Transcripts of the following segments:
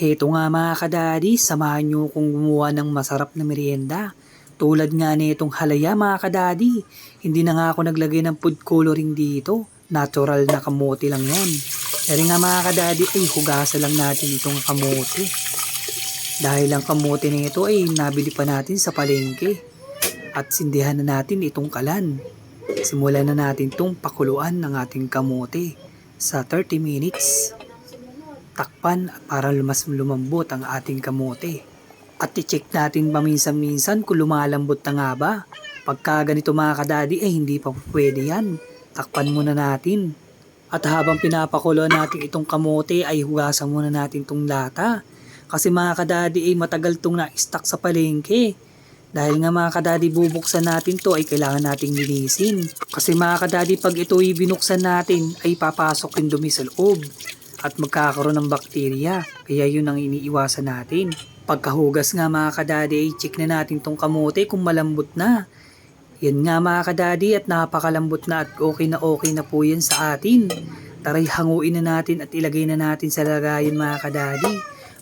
Heto nga mga kadadi, samahan nyo kong gumawa ng masarap na merienda. Tulad nga nitong halaya mga kadadi, hindi na nga ako naglagay ng food coloring dito. Natural na kamote lang yan. Pero nga mga kadadi ay hugasan lang natin itong kamote. Dahil ang kamote na ito ay nabili pa natin sa palengke. At sindihan na natin itong kalan. Simulan na natin itong pakuluan ng ating kamote sa 30 minutes. Takpan para mas lumambot ang ating kamote. At i-check natin paminsan-minsan kung lumalambot na nga ba. Pagka ganito mga kadadi ay hindi pa pwede yan. Takpan muna natin. At habang pinapakuluan natin itong kamote ay hugasan muna natin itong lata. Kasi mga kadadi ay matagal itong na-stock sa palengke. Dahil nga mga kadadi bubuksan natin to ay kailangan nating linisin. Kasi mga kadadi pag ito ay binuksan natin ay papasok yung dumi sa loob. At magkakaroon ng bakterya. Kaya yun ang iniiwasan natin. Pagkahugas nga mga kadadi ay check na natin tong kamote kung malambot na. Yan nga mga kadadi at napakalambot na at okay na po yan sa atin. Taray hanguin na natin at ilagay na natin sa lagayan mga kadadi.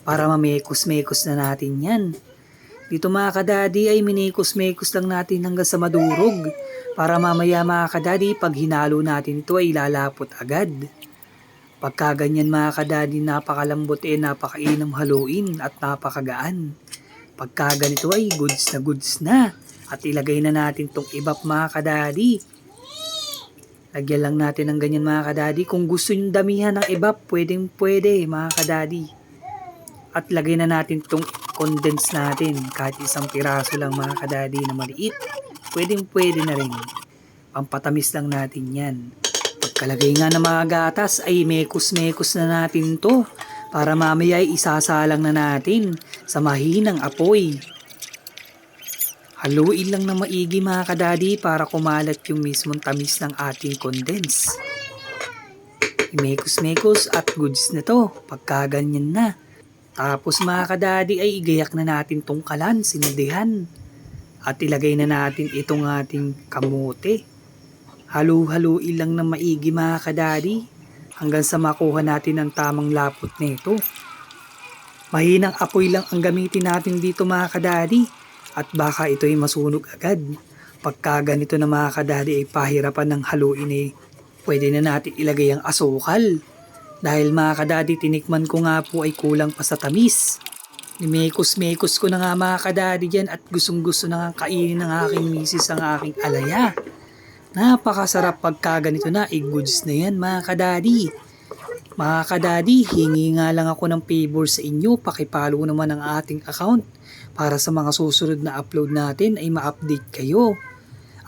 Para mamekos-mekos na natin yan. Dito mga kadadi ay minikos-mekos lang natin hanggang sa madurog. Para mamaya mga kadadi pag hinalo natin to ay lalapot agad. Pagka ganyan mga kadadi napakalambot napakainam haluin at napakagaan. Pagka ganito ay goods na. At ilagay na natin tong ibap mga kadadi. Lagyan lang natin ng ganyan mga kadadi. Kung gusto nyo damihan ng ibap, pwede mga kadadi. At lagay na natin tong condense natin. Kahit isang piraso lang mga kadadi na maliit. Pwede na rin. Pampatamis lang natin yan. Pagkalagay nga ng mga gatas ay mekos-mekos na natin to para mamaya ay isasalang na natin sa mahinang apoy. Haluin lang na maigi mga kadadi para kumalat yung mismong tamis ng ating condense. Mekos-mekos at goods na to pagka ganyan na. Tapos mga kadadi ay igayak na natin tong kalan, sindihan. At ilagay na natin itong ating kamote. Halu-haluin lang ng maigi mga kadadi hanggang sa makuha natin ang tamang lapot nito. Mahinang apoy lang ang gamitin natin dito mga kadadi at baka ito ay masunog agad. Pagka ganito na mga kadadi ay pahirapan ng haluin pwede na natin ilagay ang asukal. Dahil mga kadadi tinikman ko nga po ay kulang pa sa tamis. Nimekos-mekos ko na nga mga kadadi dyan at gustong-gusto na nga kainin ng aking misis ang aking alaya. Napakasarap pagka ganito na, goods na yan mga kadadi. Mga kadadi, hingi nga lang ako ng favor sa inyo, pakipollow naman ang ating account para sa mga susunod na upload natin ay ma-update kayo.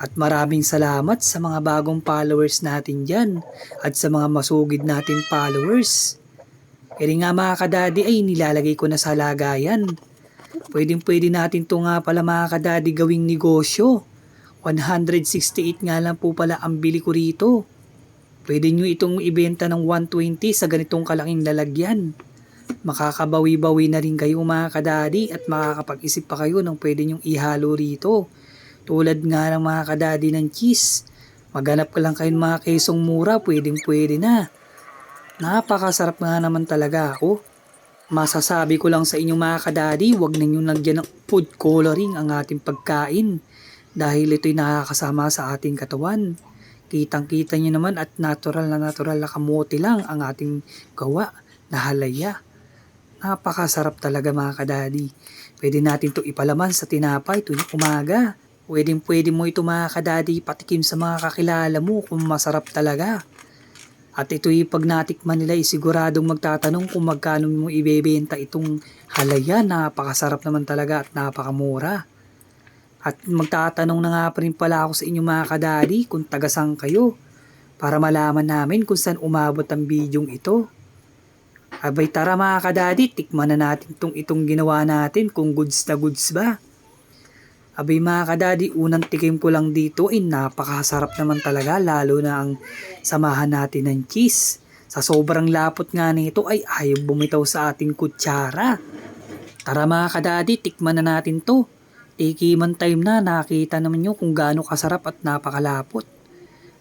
At maraming salamat sa mga bagong followers natin dyan at sa mga masugid natin followers. Kaya nga mga kadadi ay nilalagay ko na sa lagayan. Pwede natin to nga pala mga kadadi gawing negosyo. 168 nga lang po pala ang bili ko rito. Pwede nyo itong ibenta ng 120 sa ganitong kalaking lalagyan. Makakabawi-bawi na rin kayo mga kadadi at makakapag-isip pa kayo ng pwede nyong ihalo rito. Tulad nga ng mga kadadi ng cheese. Maghanap ka lang kayo ng mga kesong mura, pwede na. Napakasarap nga naman talaga ako. Masasabi ko lang sa inyo mga kadadi, huwag na nyong lagyan ng food coloring ang ating pagkain. Dahil ito'y nakakasama sa ating katawan. Kitang-kita nyo naman at natural na kamote lang ang ating gawa na halaya. Napakasarap talaga mga kadadi. Pwede natin ito ipalaman sa tinapay tuwing umaga. Pwede mo ito mga kadadi patikim sa mga kakilala mo kung masarap talaga. At ito'y pag natikman nila siguradong magtatanong kung magkano mo ibebenta itong halaya. Napakasarap naman talaga at napakamura. At magtatanong na nga pa rin pala ako sa inyo mga kadadi kung tagasang kayo para malaman namin kung saan umabot ang bidyong ito. Abay tara mga kadadi, tikman na natin itong ginawa natin kung goods na goods ba. Abay mga kadadi, unang tikim ko lang dito napakasarap naman talaga lalo na ang samahan natin ng cheese. Sa sobrang lapot nga nito ay ayaw bumitaw sa ating kutsara. Tara mga kadadi, tikman na natin to. Tikiman time na, nakita naman nyo kung gaano kasarap at napakalapot.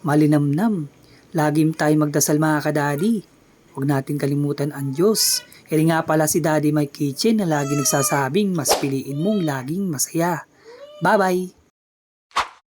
Malinamnam. Laging tayo magdasal mga kadadi. Huwag natin kalimutan ang Diyos. Yan nga pala si Daddy Mike Kitchen na lagi nagsasabing mas piliin mong laging masaya. Bye-bye!